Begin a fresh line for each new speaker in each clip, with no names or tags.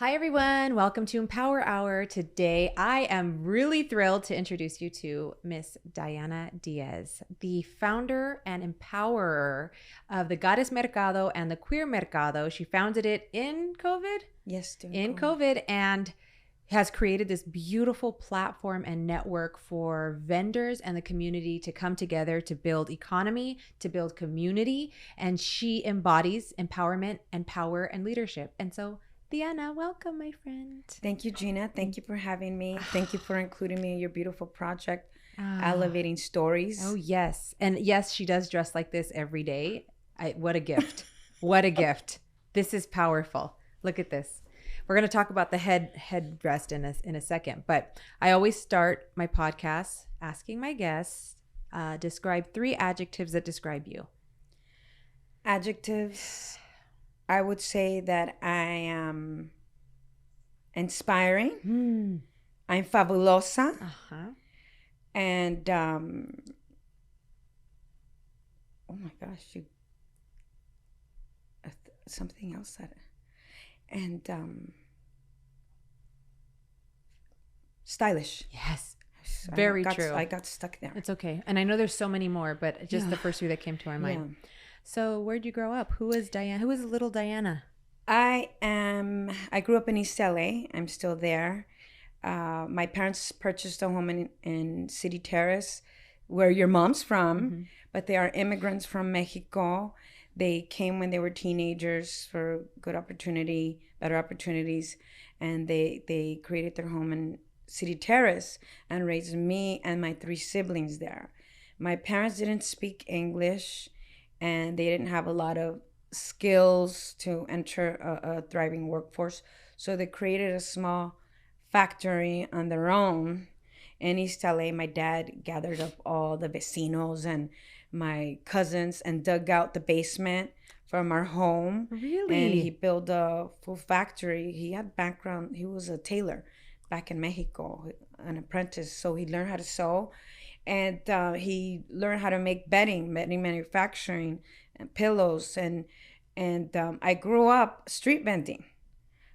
Hi, everyone. Welcome to Empower Hour. Today, I am really thrilled to introduce you to Miss Diana Diaz, the founder and empowerer of the Goddess Mercado and the Queer Mercado. She founded it in COVID?
Yes,
in COVID, and has created this beautiful platform and network for vendors and the community to come together to build economy, to build community. And she embodies empowerment and power and leadership. And so, Diana, welcome, my friend.
Thank you, Gina. Thank you for having me. Thank you for including me in your beautiful project,
Ah.
Elevating Stories.
Oh, yes. And yes, she does dress like this every day. What a gift. What a gift. This is powerful. Look at this. We're going to talk about the headdress in a second, but I always start my podcast asking my guests, describe 3 adjectives that describe you.
Adjectives. I would say that I am inspiring. I'm fabulosa. And oh my gosh, something else that, and stylish.
Yes. Very true.
I got stuck there.
It's okay. And I know there's so many more, but just the first 3 that came to our mind. Yeah. So where'd you grow up? Who was Diana? Who was little Diana?
I grew up in East LA. I'm still there. My parents purchased a home in City Terrace, where your mom's from, but they are immigrants from Mexico. They came when they were teenagers for good opportunity, better opportunities, and they created their home in City Terrace and raised me and my 3 siblings there. My parents didn't speak English, and they didn't have a lot of skills to enter a thriving workforce. So they created a small factory on their own in East LA. My dad gathered up all the vecinos and my cousins and dug out the basement from our home.
Really?
And he built a full factory. He had background. He was a tailor back in Mexico, an apprentice. So he learned how to sew. And he learned how to make bedding manufacturing, and pillows. And I grew up street vending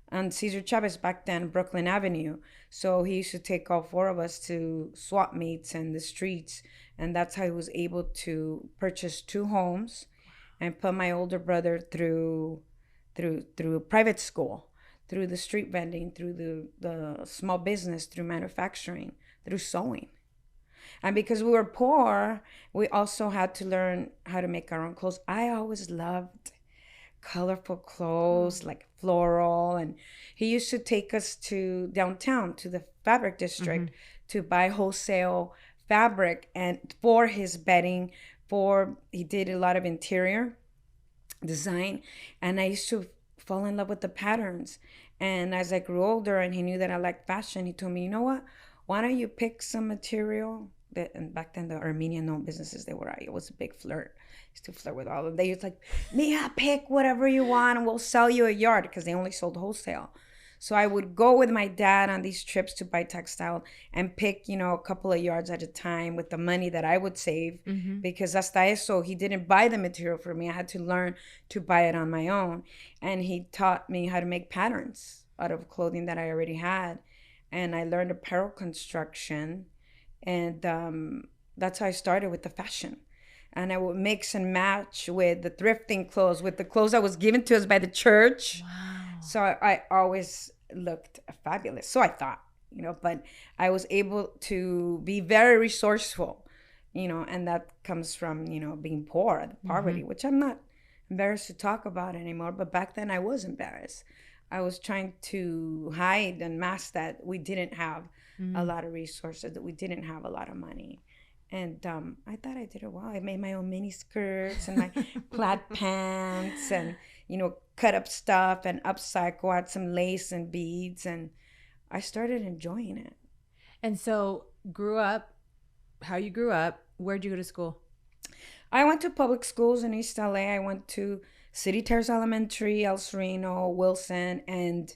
on Cesar Chavez back then, Brooklyn Avenue. So he used to take all 4 of us to swap meets in the streets. And that's how he was able to purchase 2 homes and put my older brother through private school, through the street vending, through the small business, through manufacturing, through sewing. And because we were poor, we also had to learn how to make our own clothes. I always loved colorful clothes, like floral. And he used to take us to downtown, to the fabric district, to buy wholesale fabric and for his bedding. He did a lot of interior design. And I used to fall in love with the patterns. And as I grew older and he knew that I liked fashion, he told me, you know what? Why don't you pick some material? And back then, the Armenian-owned businesses, it was a big flirt. I used to flirt with all of them. They used to like, Mia, pick whatever you want and we'll sell you a yard, because they only sold wholesale. So I would go with my dad on these trips to buy textile and pick, a couple of yards at a time with the money that I would save, because hasta eso, he didn't buy the material for me. I had to learn to buy it on my own. And he taught me how to make patterns out of clothing that I already had. And I learned apparel construction. And that's how I started with the fashion. And I would mix and match with the thrifting clothes, with the clothes that was given to us by the church.
Wow.
So I always looked fabulous. So I thought, but I was able to be very resourceful, and that comes from, being poor, the poverty, which I'm not embarrassed to talk about anymore. But back then I was embarrassed. I was trying to hide and mask that we didn't have a lot of resources, that we didn't have a lot of money. And I thought I did it well. I made my own mini skirts and my plaid pants and, cut up stuff and upcycle, add some lace and beads. And I started enjoying it.
And so how you grew up, where'd you go to school?
I went to public schools in East LA. I went to City Terrace Elementary, El Sereno, Wilson. And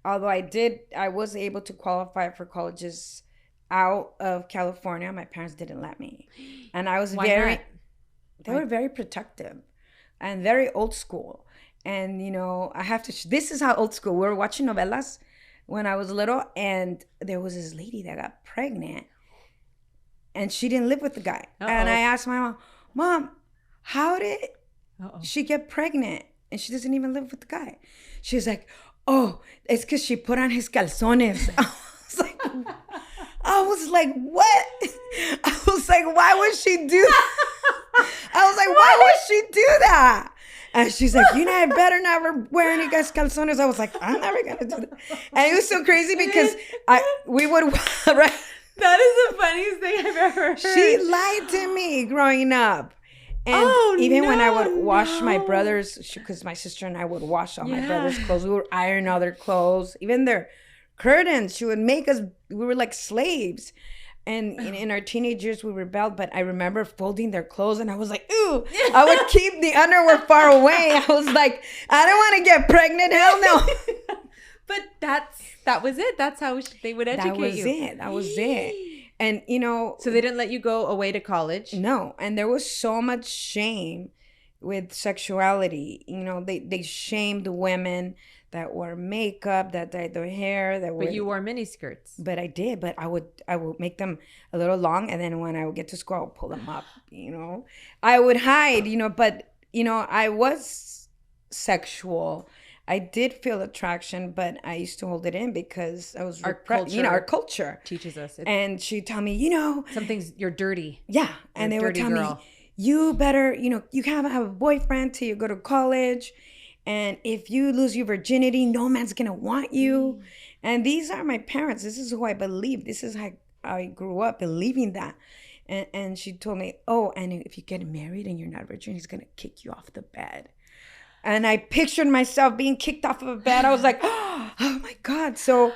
although I was able to qualify for colleges out of California, my parents didn't let me. And I was
Why not?
they were very protective and very old school. And, I have to, this is how old school. We were watching novelas when I was little, and there was this lady that got pregnant, and she didn't live with the guy.
Uh-oh.
And I asked my mom, how did
Uh-oh.
she get pregnant? And she doesn't even live with the guy. She was like, oh, it's because she put on his calzones. I was like, what? I was like, why would she do that? I was like, why would she do that? And she's like, I better never wear any guy's calzones. I was like, I'm never going to do that. And it was so crazy because we would, right?
That is the funniest thing I've ever heard.
She lied to me growing up. And even when I would wash my brothers, because my sister and I would wash all my brothers' clothes, we would iron all their clothes, even their curtains. She would make us, we were like slaves. And in our teenage years, we rebelled. But I remember folding their clothes, and I was like, ooh, I would keep the underwear far away. I was like, I don't want to get pregnant. Hell no.
But that was it. That's how they would educate you.
That was it. And,
So they didn't let you go away to college?
No. And there was so much shame with sexuality. They shamed women that wore makeup, that dyed their hair.
But you wore miniskirts.
But I did. But I would make them a little long. And then when I would get to school, I would pull them up, I would hide, but, I was sexual. I did feel attraction, but I used to hold it in because I was our culture
teaches us.
And she'd tell me,
you're dirty.
Yeah. And they would tell me, you better, you can't have a boyfriend till you go to college. And if you lose your virginity, no man's going to want you. And these are my parents. This is who I believe. This is how I grew up believing that. And she told me, oh, and if you get married and you're not virgin, he's going to kick you off the bed. And I pictured myself being kicked off of a bed. I was like, oh my God. So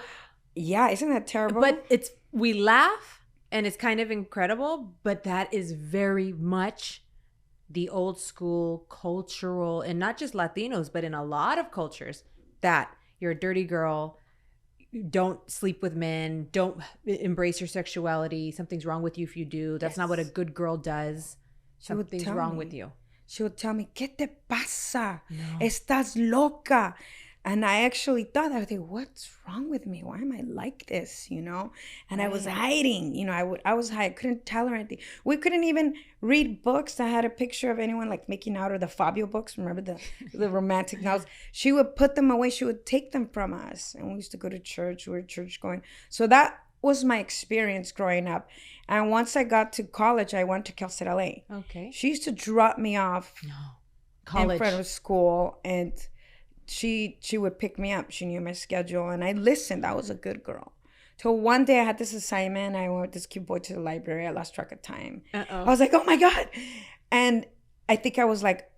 yeah, isn't that terrible?
But we laugh and it's kind of incredible, but that is very much the old school cultural, and not just Latinos, but in a lot of cultures, that you're a dirty girl, don't sleep with men, don't embrace your sexuality, something's wrong with you if you do. That's not what a good girl does. Something's wrong with you.
She would tell me, ¿Qué te pasa? No. Estás loca. And I actually thought, I was like, what's wrong with me? Why am I like this? And I was hiding. I was hiding. I couldn't tell her anything. We couldn't even read books that had a picture of anyone like making out, or the Fabio books. Remember the romantic novels? She would put them away. She would take them from us. And we used to go to church. We were church going. So that was my experience growing up. And once I got to college, I went to Cal State LA.
Okay.
She used to drop me off
college
in front of school, and she would pick me up. She knew my schedule, and I listened. I was a good girl. Till one day I had this assignment. I went with this cute boy to the library. I lost track of time. I was like, oh my God. And I think I was like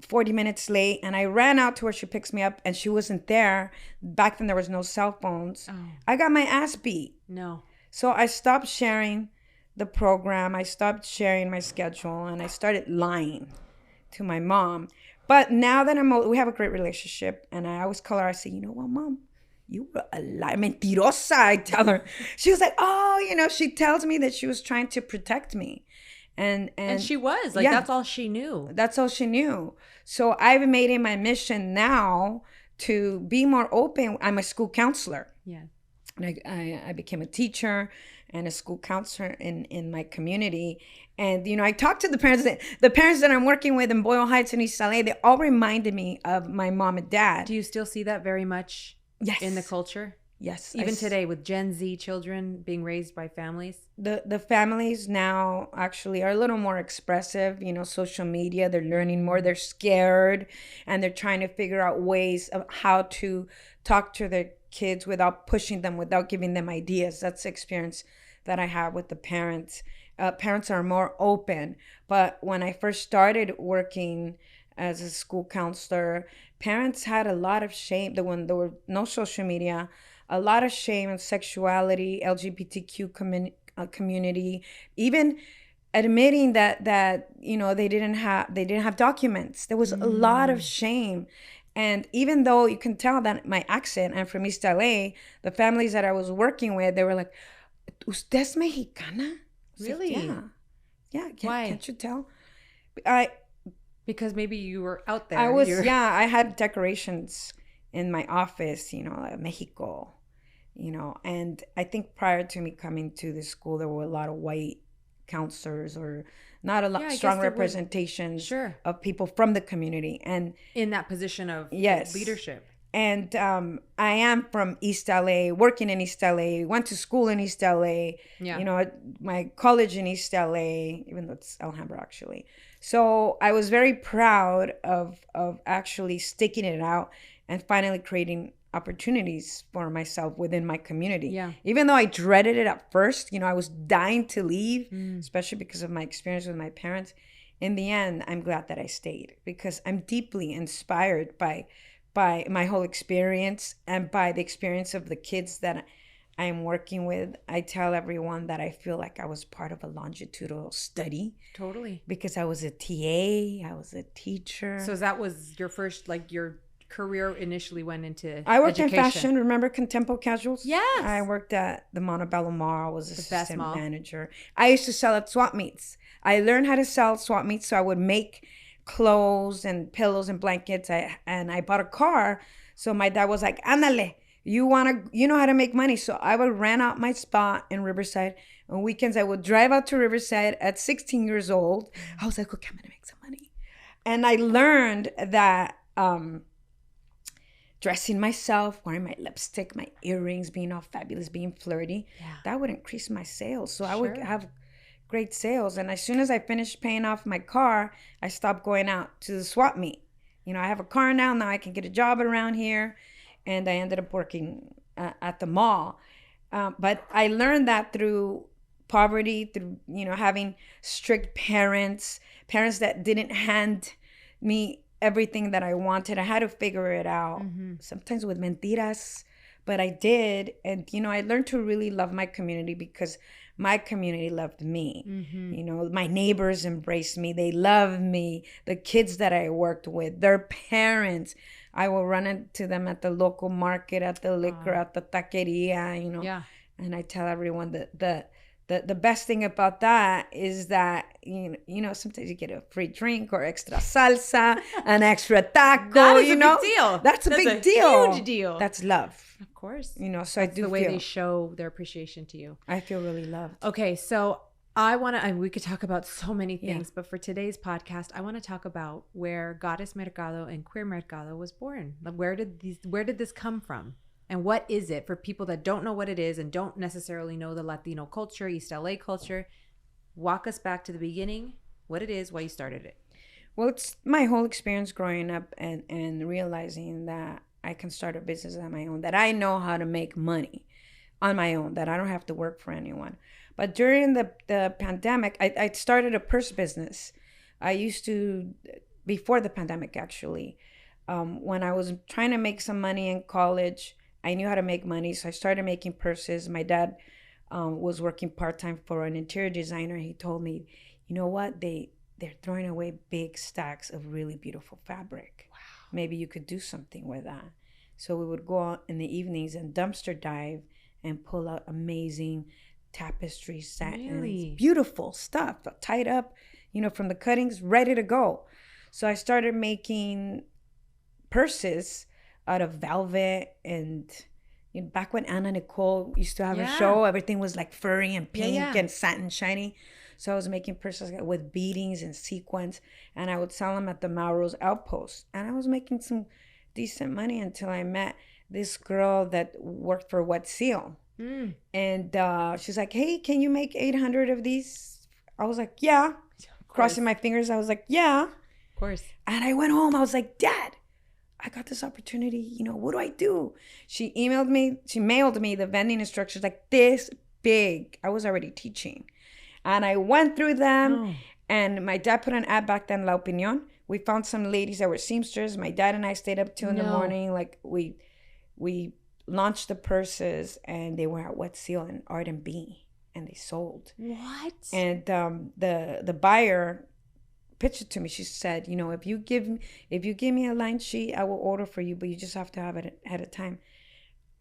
40 minutes late, and I ran out to where she picks me up, and she wasn't there. Back then there was no cell phones. I got my ass beat.
No.
So I stopped sharing the program. I stopped sharing my schedule, and I started lying to my mom. But now that we have a great relationship, and I always call her, I say, you know what, Mom? You were a lie. Mentirosa, I tell her. She was like, oh, she tells me that she was trying to protect me. And
she was. Like, that's all she knew.
That's all she knew. So I've made it my mission now to be more open. I'm a school counselor.
Yeah.
And I became a teacher and a school counselor in my community. And, I talked to the parents that I'm working with in Boyle Heights and East LA. They all reminded me of my mom and dad.
Do you still see that very much in the culture?
Yes.
Even today with Gen Z children being raised by families?
The families now actually are a little more expressive, social media. They're learning more. They're scared, and they're trying to figure out ways of how to talk to their kids without pushing them, without giving them ideas. That's the experience that I have with the parents. Parents are more open. But when I first started working as a school counselor, parents had a lot of shame. When there were no social media, a lot of shame in sexuality, LGBTQ community, even admitting that they didn't have documents. There was a lot of shame. And even though you can tell that my accent, I'm from East LA, the families that I was working with, they were like, ¿Usted es mexicana?
Really?
Yeah.
Why?
Can't you tell?
Because maybe you were out there.
I had decorations in my office, like Mexico, and I think prior to me coming to the school, there were a lot of white counselors or not a lot strong representations of people from the community. And
in that position of leadership.
And I am from East LA, working in East LA, went to school in East LA, my college in East LA, even though it's Alhambra actually. So I was very proud of actually sticking it out and finally creating opportunities for myself within my community.
Yeah.
Even though I dreaded it at first, I was dying to leave, especially because of my experience with my parents. In the end, I'm glad that I stayed because I'm deeply inspired by my whole experience and by the experience of the kids that I am working with. I tell everyone that I feel like I was part of a longitudinal study.
Totally.
Because I was a TA, I was a teacher.
So that was your first, your career initially went into
I worked in fashion. Remember Contempo Casuals?
Yes.
I worked at the Montebello Mall. I was assistant manager. I used to sell at swap meets. I learned how to sell swap meets, so I would make clothes and pillows and blankets. I bought a car, so my dad was like, "Ándale, you know how to make money." So I would rent out my spot in Riverside. On weekends, I would drive out to Riverside at 16 years old. I was like, "Okay, I'm gonna make some money," and I learned that dressing myself, wearing my lipstick, my earrings, being all fabulous, being flirty, that would increase my sales. So I would have great sales. And as soon as I finished paying off my car, I stopped going out to the swap meet. I have a car now. Now I can get a job around here. And I ended up working at the mall. But I learned that through poverty, through, having strict parents that didn't hand me everything that I wanted. I had to figure it out, sometimes with mentiras, but I did. And, I learned to really love my community because my community loved me. My neighbors embraced me. They loved me. The kids that I worked with, their parents, I will run into them at the local market, at the liquor, at the taqueria, And I tell everyone that the best thing about that is that, sometimes you get a free drink or extra salsa, an extra taco,
That is a big deal.
That's a big deal.
Huge deal.
That's love.
Of course.
So
that's
I do
the way
feel,
they show their appreciation to you.
I feel really loved.
Okay, so I want to, we could talk about so many things, but for today's podcast, I want to talk about where Goddess Mercado and Queer Mercado was born. Where did this come from? And what is it for people that don't know what it is and don't necessarily know the Latino culture, East LA culture? Walk us back to the beginning, what it is, why you started it.
Well, it's my whole experience growing up and realizing that I can start a business on my own, that I know how to make money on my own, that I don't have to work for anyone. But during the pandemic, I started a purse business. I used to, before the pandemic actually, when I was trying to make some money in college, I knew how to make money, so I started making purses. My dad was working part-time for an interior designer. He told me, you know what, they're throwing away big stacks of really beautiful fabric. Wow. Maybe you could do something with that. So we would go out in the evenings and dumpster dive and pull out amazing tapestry, satins, beautiful stuff, tied up, from the cuttings, ready to go. So I started making purses out of velvet, and back when Anna Nicole used to have a show, everything was like furry and pink and satin shiny. So I was making purses with beadings and sequins, and I would sell them at the Melrose Outpost. And I was making some decent money until I met this girl that worked for Wet Seal. And she's like, hey, can you make 800 of these? I was like, yeah. Crossing my fingers, I was like, yeah.
Of course.
And I went home. I was like, Dad, I got this opportunity. What do I do? She mailed me the vending instructions like this big. I was already teaching. And I went through them. And my dad put an ad back then, La Opinion. We found some ladies that were seamsters. My dad and I stayed up 2 in the morning. Like we launched the purses, and they were at Wet Seal and Art and B, and they sold.
What?
And the buyer pitched it to me. She said, if you give me a line sheet, I will order for you, but you just have to have it ahead of time.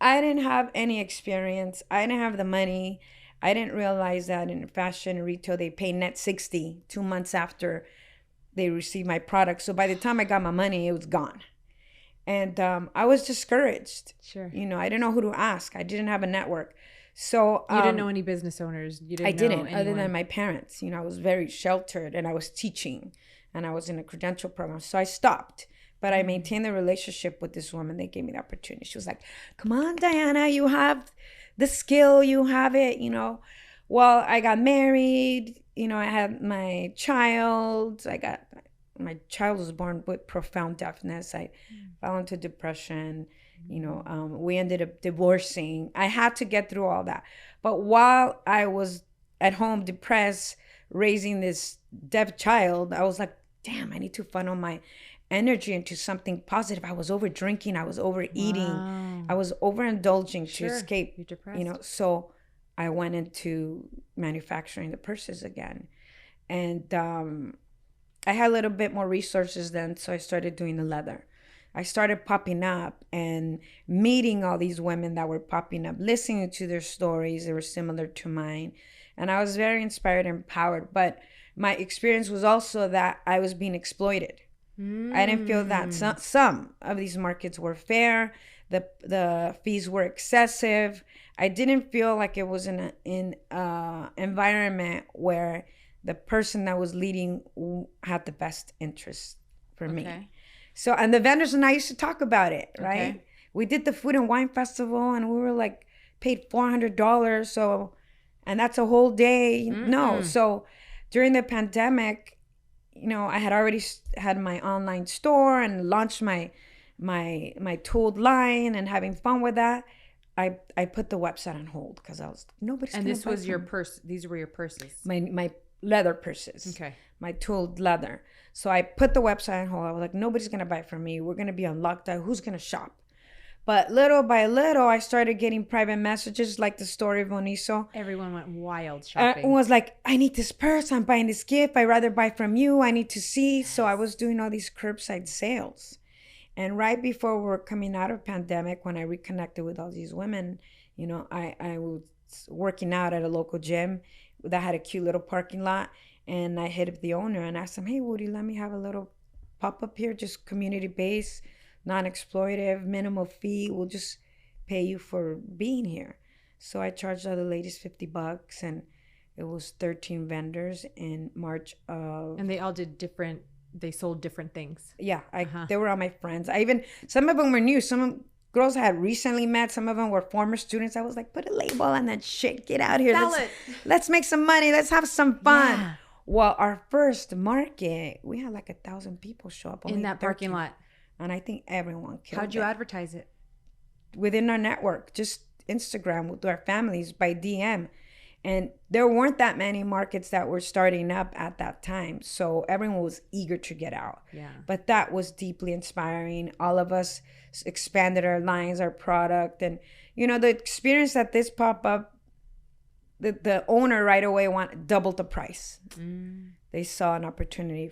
I didn't have any experience. I didn't have the money. I didn't realize that in fashion and retail, they pay net 60 2 months after they received my product. So by the time I got my money, it was gone. And I was discouraged.
Sure.
You know, I didn't know who to ask. I didn't have a network. So
you didn't know any business owners. You didn't.
I
know
didn't,
anyone.
other than my parents. You know, I was very sheltered, and I was teaching, and I was in a credential program. So I stopped. But I maintained the relationship with this woman. They gave me the opportunity. She was like, "Come on, Diana, you have the skill. You have it." You know. Well, I got married. You know, I had my child. My child was born with profound deafness. I fell into depression. You know, we ended up divorcing. I had to get through all that. But while I was at home depressed, raising this deaf child, I was like, damn, I need to funnel my energy into something positive. I was over drinking. I was overeating.
Wow.
I was overindulging
Sure.
to escape.
You're depressed.
You know, so I went into manufacturing the purses again. And I had a little bit more resources then, so I started doing the leather. I started popping up and meeting all these women that were popping up, listening to their stories. They were similar to mine. And I was very inspired and empowered. But my experience was also that I was being exploited. I didn't feel that some of these markets were fair. The fees were excessive. I didn't feel like it was in an environment where the person that was leading had the best interest for me. So, and the vendors and I used to talk about it, right? Okay. We did the food and wine festival, and we were like paid $400. So, and that's a whole day. No. So during the pandemic, you know, I had already had my online store and launched my tooled line and having fun with that. I put the website on hold because I was nobody's.
And this was your purse. These were your purses.
My leather purses.
Okay.
My tooled leather. So I put the website on hold. I was like, nobody's gonna buy from me. We're gonna be on lockdown. Who's gonna shop? But little by little, I started getting private messages like the story of Oniso.
Everyone went wild shopping.
It was like, I need this purse. I'm buying this gift. I'd rather buy from you. I need to see. Yes. So I was doing all these curbside sales. And right before we were coming out of pandemic, when I reconnected with all these women, you know, I was working out at a local gym that had a cute little parking lot. And I hit up the owner and asked him, hey, would you let me have a little pop-up here, just community-based, non-exploitative, minimal fee. We'll just pay you for being here. So I charged all the ladies $50, and it was 13 vendors in March of...
And they all did different... They sold different things.
Yeah, they were all my friends. Some of them were new. Some girls I had recently met. Some of them were former students. I was like, put a label on that shit. Get out here. Let's make some money. Let's have some fun. Yeah. Well, our first market, we had like 1,000 people show up.
In that parking lot.
And I think everyone killed
How'd you advertise it?
Within our network, just Instagram with our families by DM. And there weren't that many markets that were starting up at that time. So everyone was eager to get out. Yeah. But that was deeply inspiring. All of us expanded our lines, our product. And, you know, the experience that this pop-up, the owner right away doubled the price. They saw an opportunity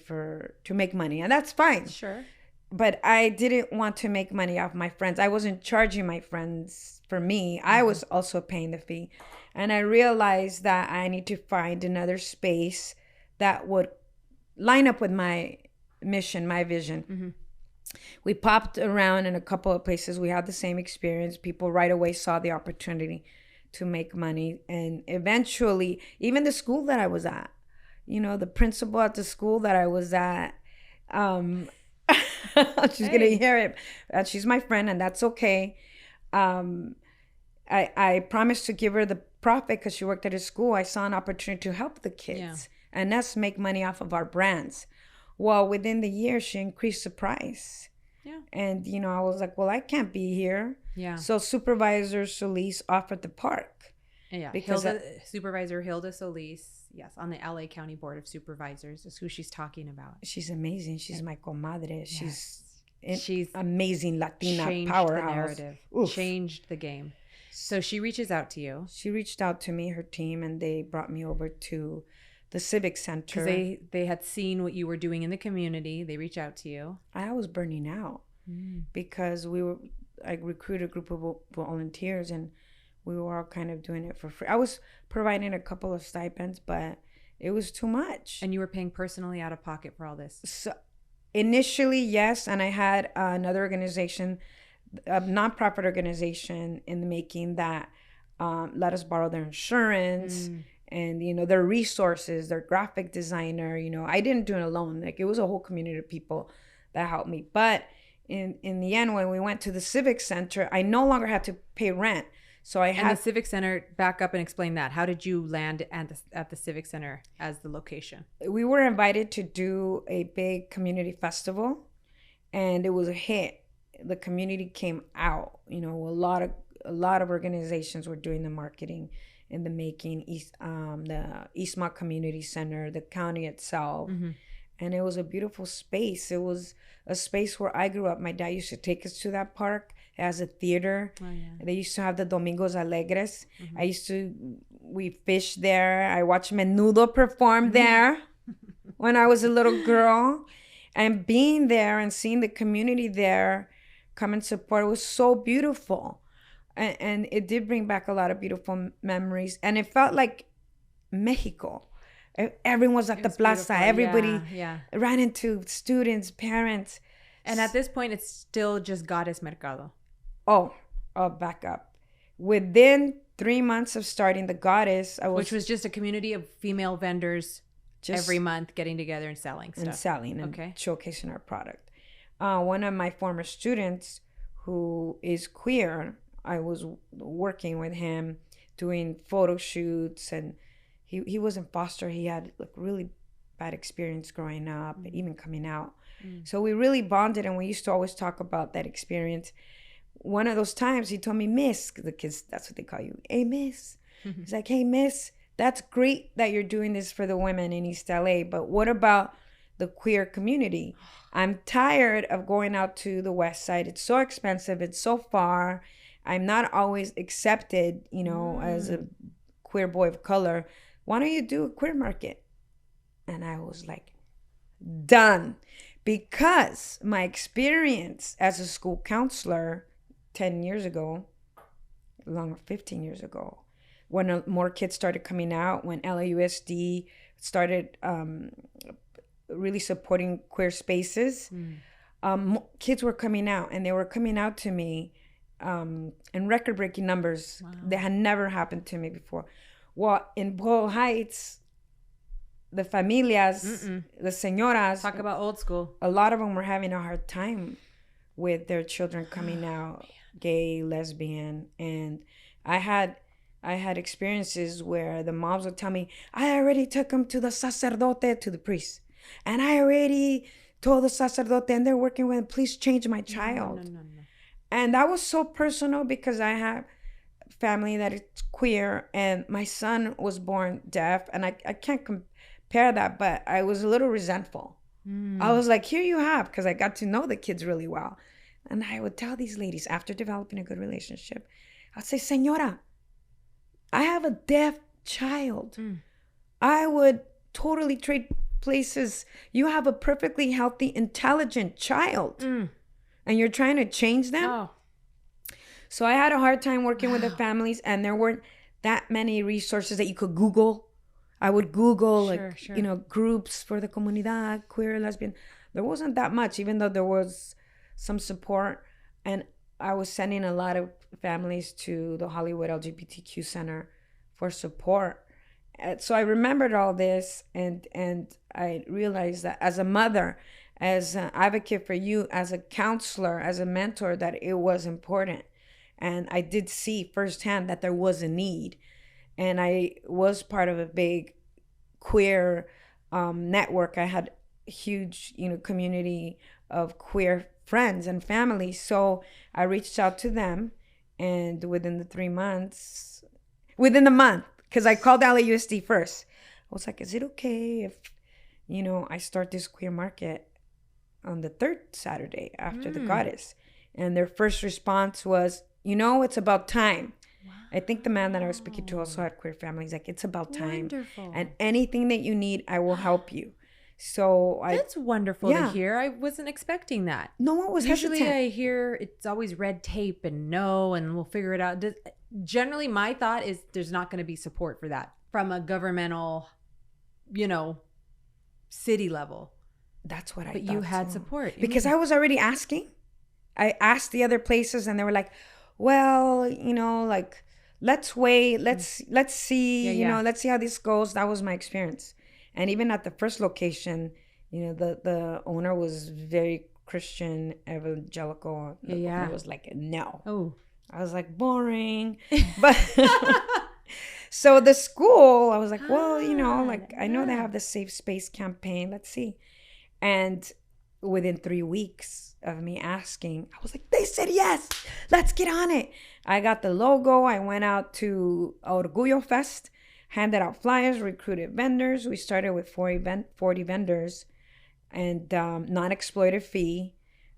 to make money. And that's fine.
Sure.
But I didn't want to make money off my friends. I wasn't charging my friends for me. I was also paying the fee. And I realized that I need to find another space that would line up with my mission, my vision. We popped around in a couple of places. We had the same experience. People right away saw the opportunity to make money. And eventually, even the school that I was at, you know, the principal at the school that I was at, she's going to hear it. She's my friend, and that's okay. I promised to give her the profit because she worked at a school. I saw an opportunity to help the kids and us make money off of our brands. Well, within the year, she increased the price. Yeah. And, you know, I was like, well, I can't be here. Yeah. So Supervisor Solis offered the park.
Yeah. Because Supervisor Hilda Solis, yes, on the LA County Board of Supervisors is who she's talking about.
She's amazing. She's my comadre. Yes. She's amazing Latina powerhouse.
The narrative. Changed the game. So she reaches out to you.
She reached out to me, her team, and they brought me over to the Civic Center.
Because they had seen what you were doing in the community. They reached out to you.
I was burning out because I recruited a group of volunteers, and we were all kind of doing it for free. I was providing a couple of stipends, but It was too much.
And you were paying personally out of pocket for all this?
So initially, yes. And I had another organization, a nonprofit organization in the making that let us borrow their insurance and, you know, their resources, their graphic designer. You know, I didn't do it alone. Like, it was a whole community of people that helped me. But in the end, when we went to the Civic Center, I no longer had to pay rent. So I had...
And the Civic Center, back up and explain that. How did you land at the Civic Center as the location?
We were invited to do a big community festival, and it was a hit. The community came out. You know, a lot of organizations were doing the marketing in the making. The Eastmont Community Center, the county itself. And it was a beautiful space. It was a space where I grew up. My dad used to take us to that park. It has a theater. Oh, yeah. They used to have the Domingos Alegres. We fished there. I watched Menudo perform there when I was a little girl. And being there and seeing the community there come and support was so beautiful. And it did bring back a lot of beautiful memories. And it felt like Mexico. Everyone was at the plaza. Beautiful. Everybody ran into students, parents.
And at this point, it's still just Goddess Mercado.
Oh, back up. Within 3 months of starting the Goddess,
which was just a community of female vendors every month getting together and selling stuff.
And showcasing our product. One of my former students who is queer, I was working with him doing photo shoots, and he was in foster. He had like really bad experience growing up, even coming out. So we really bonded, and we used to always talk about that experience. One of those times he told me, Miss, the kids, that's what they call you. Hey, Miss. He's like, hey, Miss, that's great that you're doing this for the women in East LA, but what about the queer community? I'm tired of going out to the West Side. It's so expensive. It's so far. I'm not always accepted, you know, as a queer boy of color. Why don't you do a queer market? And I was like, done. Because my experience as a school counselor 10 years ago, longer, 15 years ago, when more kids started coming out, when LAUSD started really supporting queer spaces, kids were coming out, and they were coming out to me in record-breaking numbers. Wow. That had never happened to me before. Well, in Boyle Heights, the familias, the señoras.
Talk about old school.
A lot of them were having a hard time with their children coming out, gay, lesbian. And I had experiences where the moms would tell me, I already took him to the sacerdote, to the priest. And I already told the sacerdote, and they're working with him, please change my child. No. And that was so personal because I have family that is queer, and my son was born deaf, and I can't compare that, but I was a little resentful. I was like, here you have, because I got to know the kids really well. And I would tell these ladies, after developing a good relationship, I'd say, Señora, I have a deaf child. I would totally trade places. You have a perfectly healthy, intelligent child, and you're trying to change them? Oh. So I had a hard time working with the families, and there weren't that many resources that you could Google. I would Google you know, groups for the comunidad, queer, lesbian. There wasn't that much, even though there was some support. And I was sending a lot of families to the Hollywood LGBTQ Center for support. So I remembered all this, and I realized that as a mother, as an advocate for you, as a counselor, as a mentor, that it was important. And I did see firsthand that there was a need. And I was part of a big queer network. I had a huge, you know, community of queer friends and family. So I reached out to them, and within the month, because I called LAUSD first, I was like, is it okay if, you know, I start this queer market on the third Saturday after the Goddess? And their first response was, you know, it's about time. Wow. I think the man that I was speaking to also had queer families. Like, it's about time. Wonderful. And anything that you need, I will help you. So
that's wonderful to hear. I wasn't expecting that.
No one was
Usually
hesitant.
I hear it's always red tape and no, and we'll figure it out. Generally, my thought is there's not going to be support for that from a governmental you know, city level.
That's what I
But
thought
you had
too.
support.
Because I was already asking. I asked the other places and they were like, well, you know, like, let's wait. Let's see,
Yeah,
you
yeah.
know, let's see how this goes. That was my experience. And even at the first location, you know, the owner was very Christian, evangelical. The
Yeah.
owner was like, no.
Oh.
I was like, boring. But so the school, I was like, well, you know, like, I know they have the Safe Space campaign. Let's see. And within 3 weeks of me asking, I was like, they said yes, let's get on it. I got the logo. I went out to Orgullo Fest, handed out flyers, recruited vendors. We started with 40 vendors and non-exploitive fee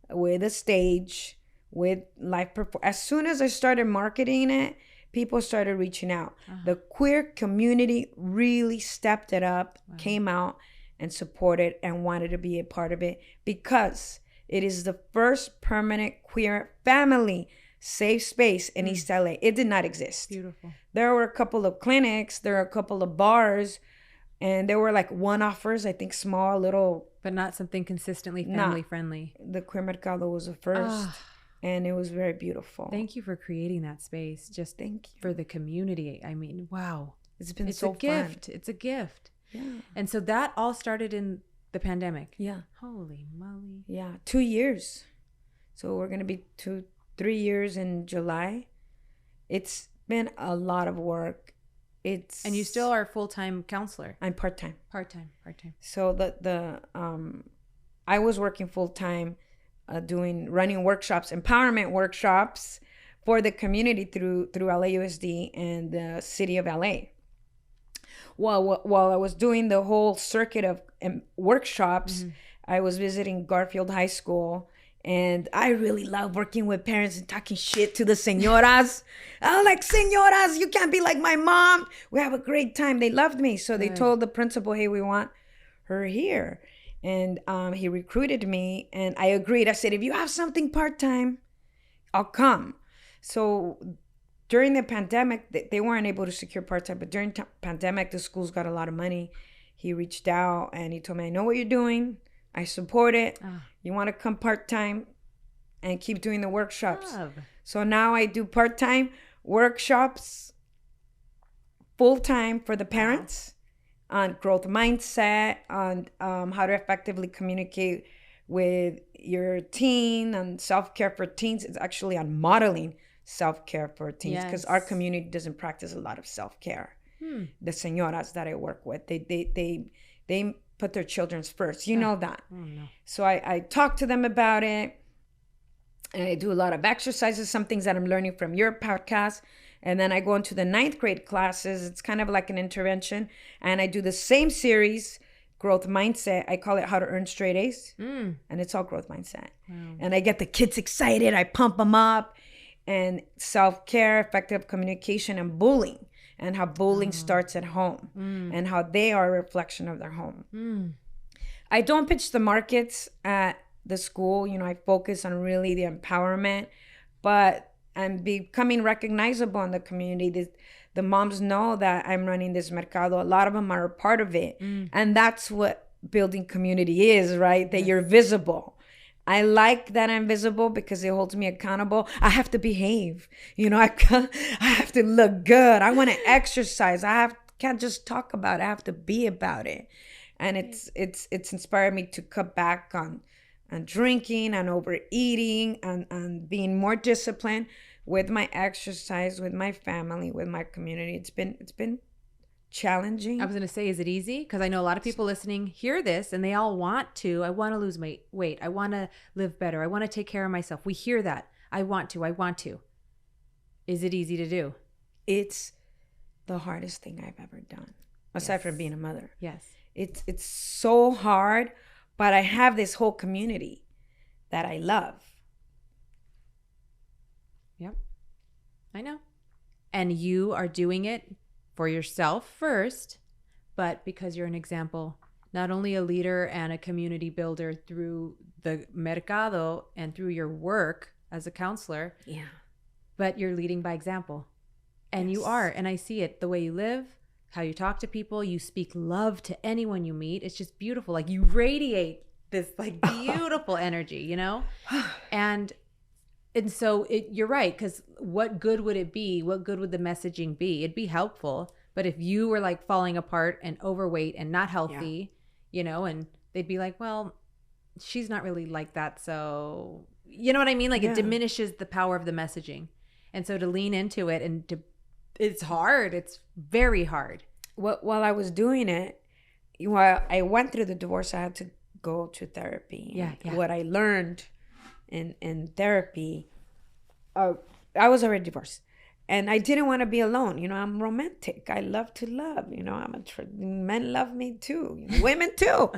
with a stage, with live performance. As soon as I started marketing it, people started reaching out. The queer community really stepped it up, came out and supported and wanted to be a part of it because it is the first permanent queer family safe space in East LA. It did not exist.
Beautiful.
There were a couple of clinics, there were a couple of bars, and there were like one-offers, I think small, little.
But not something consistently family friendly.
The Queer Mercado was the first, and it was very beautiful.
Thank you for creating that space. Just
thank you
for the community. I mean, wow.
It's been
it's
so
a gift. Fun. It's a gift.
Yeah.
And so that all started in the pandemic.
Yeah.
Holy moly.
Yeah. 2 years. So we're going to be 3 years in July. It's been a lot of work.
And you still are a full-time counselor.
I'm part-time.
Part-time.
So I was working full-time, running workshops, empowerment workshops for the community through LAUSD and the city of LA. While I was doing the whole circuit of workshops, I was visiting Garfield High School. And I really love working with parents and talking shit to the señoras. I'm like, señoras, you can't be like my mom. We have a great time. They loved me. So they told the principal, hey, we want her here. And he recruited me and I agreed. I said, if you have something part-time, I'll come. So during the pandemic, they weren't able to secure part-time. But during pandemic, the schools got a lot of money. He reached out and he told me, I know what you're doing. I support it. You want to come part-time and keep doing the workshops. So now I do part-time workshops, full-time for the parents on growth mindset, on how to effectively communicate with your teen, on self-care for teens. It's actually on modeling self-care for teens because our community doesn't practice a lot of self-care. The señoras that I work with, they put their children first. You know that. Oh, no. So I talk to them about it. And I do a lot of exercises, some things that I'm learning from your podcast. And then I go into the 9th grade classes. It's kind of like an intervention. And I do the same series, growth mindset. I call it How to Earn Straight A's. And it's all growth mindset. Wow. And I get the kids excited. I pump them up. And self-care, effective communication, and bullying. And how bullying starts at home and how they are a reflection of their home. I don't pitch the markets at the school. You know, I focus on really the empowerment, but I'm becoming recognizable in the community. The moms know that I'm running this mercado. A lot of them are a part of it. And that's what building community is, right? That you're visible. I like that I'm visible because it holds me accountable. I have to behave. You know, I have to look good. I want to exercise. Can't just talk about it. I have to be about it. And it's inspired me to cut back on drinking and overeating and being more disciplined with my exercise, with my family, with my community. It's been challenging.
I was going to say, is it easy? Because I know a lot of people listening hear this and they all want to. I want to lose weight. I want to live better. I want to take care of myself. We hear that. I want to. Is it easy to do?
It's the hardest thing I've ever done, aside from being a mother.
Yes.
It's so hard, but I have this whole community that I love.
Yep. I know. And you are doing it for yourself first, but because you're an example, not only a leader and a community builder through the mercado and through your work as a counselor, but you're leading by example. And you are, and I see it, the way you live, how you talk to people. You speak love to anyone you meet. It's just beautiful. Like you radiate this like beautiful energy, you know? And so you're right, because what good would it be? What good would the messaging be? It'd be helpful. But if you were like falling apart and overweight and not healthy, you know, and they'd be like, well, she's not really like that. So, you know what I mean? Like it diminishes the power of the messaging. And so to lean into it it's hard. It's very hard.
While I was doing it, while I went through the divorce, I had to go to therapy.
Yeah.
What I learned in therapy, I was already divorced. And I didn't want to be alone. You know, I'm romantic. I love to love. You know, men love me too. You know, women too.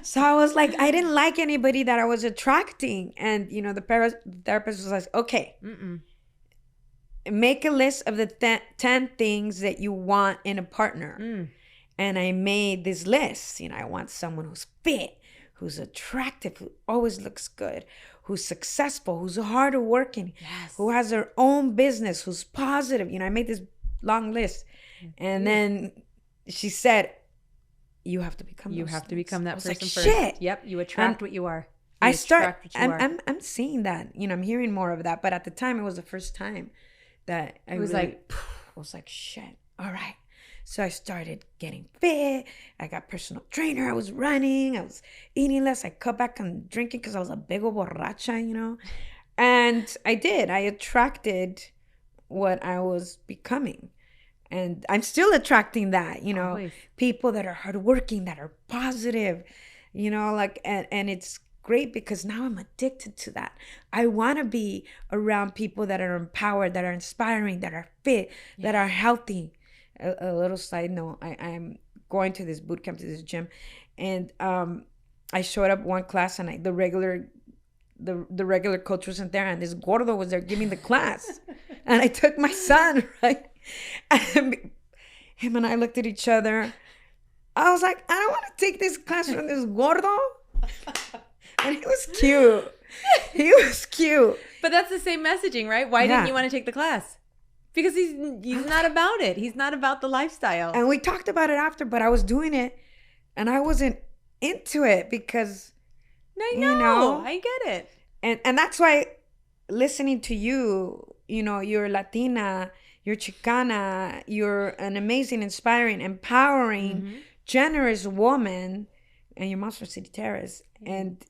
So I was like, I didn't like anybody that I was attracting. And, you know, the therapist was like, okay, make a list of the 10 things that you want in a partner. And I made this list. You know, I want someone who's fit, who's attractive, who always looks good, who's successful, who's hardworking, who has their own business, who's positive. You know, I made this long list. And then she said, you have to become
that person
like,
first.
Shit.
Yep. You attract what you are.
I'm seeing that, you know, I'm hearing more of that. But at the time, it was the first time that I was like, shit, all right. So I started getting fit. I got personal trainer. I was running. I was eating less. I cut back on drinking because I was a big old borracha, you know. And I did. I attracted what I was becoming. And I'm still attracting that, you know. Always. People that are hardworking, that are positive, you know, like, and it's great because now I'm addicted to that. I want to be around people that are empowered, that are inspiring, that are fit, that are healthy. A little side note, I'm going to this boot camp, to this gym, and I showed up one class, and the regular coach wasn't there, and this gordo was there giving the class. And I took my son, right? And him and I looked at each other. I was like, I don't want to take this class from this gordo. And he was cute.
But that's the same messaging, right? Why didn't you want to take the class? Because he's not about it. He's not about the lifestyle.
And we talked about it after, but I was doing it and I wasn't into it because
I know. I get
it. And that's why listening to you, you know, you're Latina, you're Chicana, you're an amazing, inspiring, empowering, generous woman, and your mom's from City Terrace. And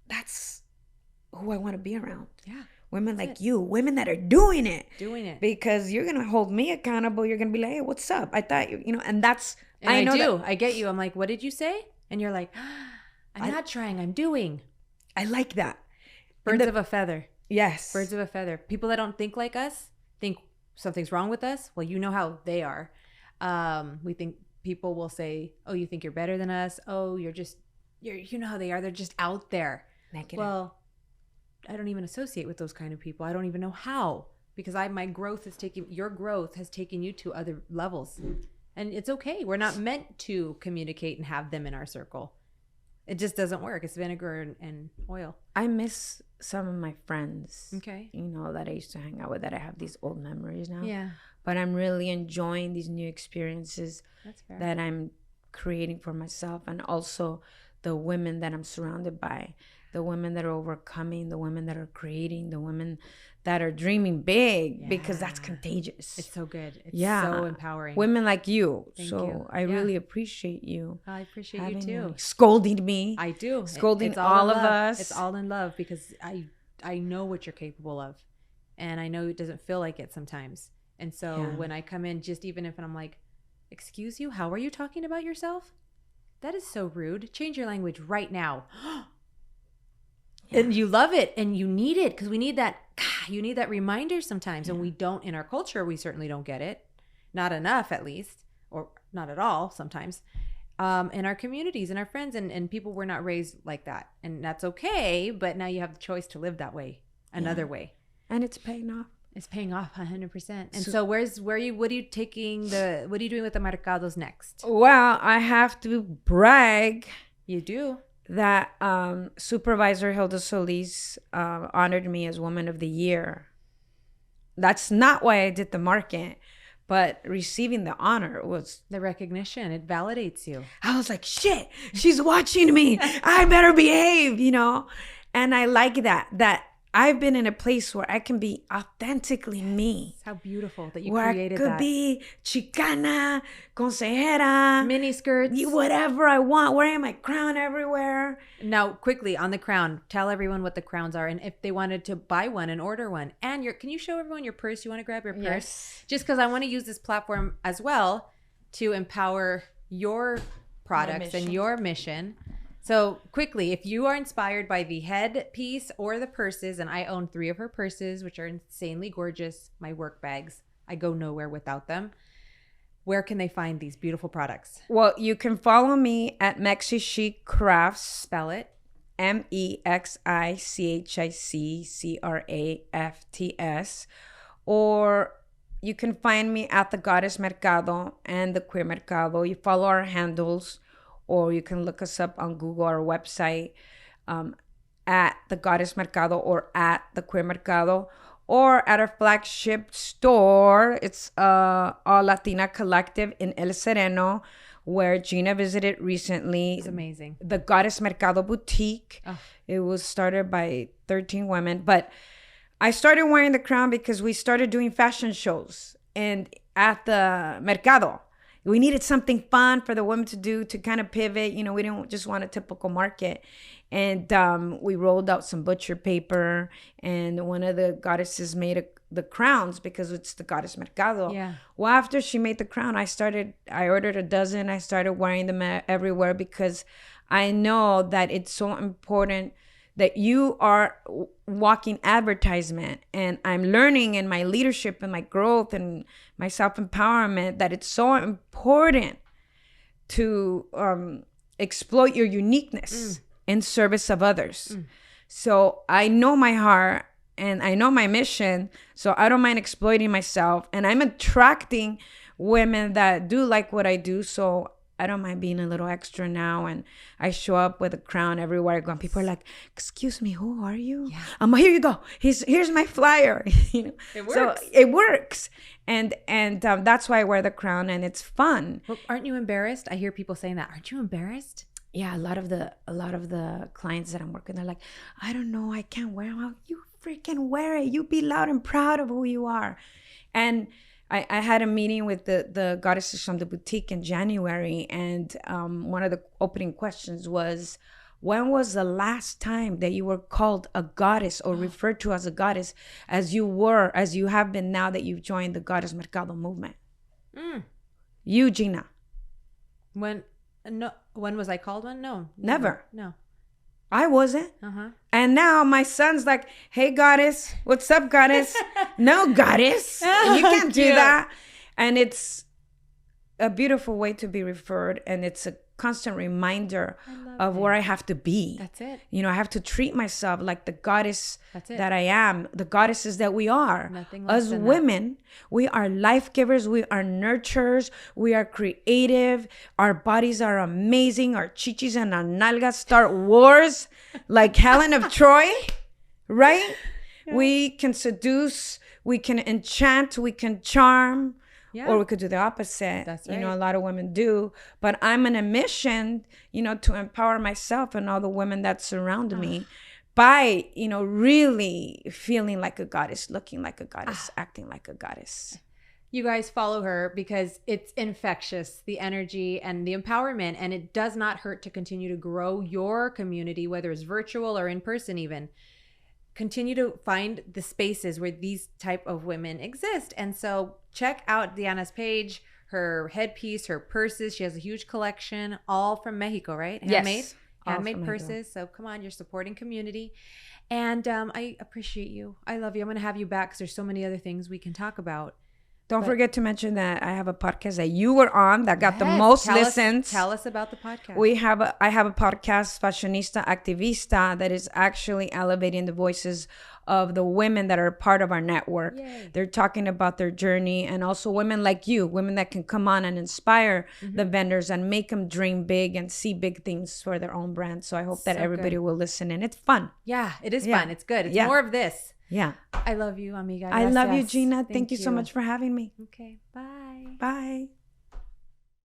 that's who I want to be around.
Yeah.
Women like you, women that are doing it.
Because
you're going to hold me accountable. You're going to be like, hey, what's up? I thought you know, and that's,
and I know I get you. I'm like, what did you say? And you're like, I'm not trying, I'm doing.
I like that.
Birds of a feather.
Yes.
Birds of a feather. People that don't think like us think something's wrong with us. Well, you know how they are. We think people will say, oh, you think you're better than us? Oh, you know how they are. They're just out there.
Negative.
Well, I don't even associate with those kind of people. I don't even know how, because your growth has taken you to other levels, and it's okay. We're not meant to communicate and have them in our circle. It just doesn't work. It's vinegar and oil.
I miss some of my friends.
Okay.
You know, that I used to hang out with, that I have these old memories now.
Yeah.
But I'm really enjoying these new experiences that I'm creating for myself, and also the women that I'm surrounded by. The women that are overcoming, the women that are creating, the women that are dreaming big, because that's contagious.
It's so good. It's so empowering.
Women like you.
Thank you.
I really appreciate you.
I appreciate you too.
Scolding me.
I do.
Scolding all of us.
It's all in love, because I know what you're capable of, and I know it doesn't feel like it sometimes. And so when I come in, just even if I'm like, excuse you, how are you talking about yourself? That is so rude. Change your language right now. And you love it, and you need it, because we need that. You need that reminder sometimes, and we don't in our culture. We certainly don't get it, not enough at least, or not at all sometimes. In our communities and our friends and people were not raised like that, and that's okay. But now you have the choice to live that way, another way,
and it's paying off.
It's paying off 100%. And so what are you doing with the mercados next?
Well, I have to brag.
You do.
That Supervisor Hilda Solis honored me as Woman of the Year. That's not why I did the market, but receiving the honor was
The recognition, it validates you.
I was like, shit, she's watching me. I better behave, you know? And I like that I've been in a place where I can be authentically me.
How beautiful that you
Where
created
I could
that.
be chicana, consejera,
Mini skirts.
whatever I want, wearing my crown everywhere.
Now, quickly on the crown, tell everyone what the crowns are and if they wanted to buy one and order one. And can you show everyone your purse? You want to grab your purse?
Yes.
Just because I want to use this platform as well to empower your products and your mission. So quickly, if you are inspired by the headpiece or the purses, and I own 3 of her purses, which are insanely gorgeous, my work bags, I go nowhere without them. Where can they find these beautiful products?
Well, you can follow me at Mexi Chic Crafts.
Spell it.
MEXICHICCRAFTS. Or you can find me at the Goddess Mercado and the Queer Mercado. You follow our handles, or you can look us up on Google, our website, at the Goddess Mercado or at the Queer Mercado, or at our flagship store. It's a Latina Collective in El Sereno, where Gina visited recently.
It's amazing.
The Goddess Mercado Boutique.
Oh.
It was started by 13 women. But I started wearing the crown because we started doing fashion shows. And at the Mercado, we needed something fun for the women to do to kind of pivot. You know, we didn't just want a typical market. And we rolled out some butcher paper, and one of the goddesses made the crowns because it's the Goddess Mercado.
Yeah.
Well, after she made the crown, I ordered a dozen. I started wearing them everywhere because I know that it's so important that you are walking advertisement. And I'm learning in my leadership and my growth and my self-empowerment that it's so important to exploit your uniqueness in service of others. So I know my heart and I know my mission, so I don't mind exploiting myself. And I'm attracting women that do like what I do, so I don't mind being a little extra now. And I show up with a crown everywhere I go. And people are like, excuse me, who are you? Yeah. Here you go. Here's my flyer. You know,
it works.
So it works. And that's why I wear the crown, and it's fun.
Well, aren't you embarrassed? I hear people saying that. Aren't you embarrassed?
Yeah, a lot of the clients that I'm working, they're like, I don't know, I can't wear them. You freaking wear it. You be loud and proud of who you are. And I had a meeting with the goddesses from the boutique in January, and one of the opening questions was, when was the last time that you were called a goddess or referred to as a goddess as you have been now that you've joined the Goddess Mercado movement? You, Gina.
When was I called one? No.
Never.
No.
I wasn't. And now my son's like, hey, goddess. What's up, goddess? No, goddess. You can't do that. And it's a beautiful way to be referred. And it's a constant reminder of where I have to be.
That's it.
You know, I have to treat myself like the goddess
that
I am, the goddesses that we are.
Nothing less
As
than
women, we are life givers, we are nurturers, we are creative, our bodies are amazing, our chichis and our nalgas start wars like Helen of Troy, right? Yeah. We can seduce, we can enchant, we can charm. Yeah. Or we could do the opposite.
That's right.
You know, a lot of women do. But I'm on a mission, you know, to empower myself and all the women that surround me by, you know, really feeling like a goddess, looking like a goddess, acting like a goddess.
You guys follow her because it's infectious, the energy and the empowerment. And it does not hurt to continue to grow your community, whether it's virtual or in person even. Continue to find the spaces where these type of women exist. And so check out Diana's page, her headpiece, her purses. She has a huge collection, all from Mexico, right? Handmade?
Yes.
Handmade purses. So come on, you're supporting community. And I appreciate you. I love you. I'm going to have you back because there's so many other things we can talk about.
Don't forget to mention that I have a podcast that you were on that got the most listens.
Tell us about the podcast.
I have a podcast, Fashionista Activista, that is actually elevating the voices of the women that are part of our network. Yay. They're talking about their journey, and also women like you, women that can come on and inspire the vendors and make them dream big and see big things for their own brand. So I hope that everybody will listen, and it's fun.
Yeah, it is fun. It's good. It's more of this.
Yeah.
I love you, amiga.
I love you,
Gracias.
Gina. Thank you so much for having me.
Okay, bye.
Bye.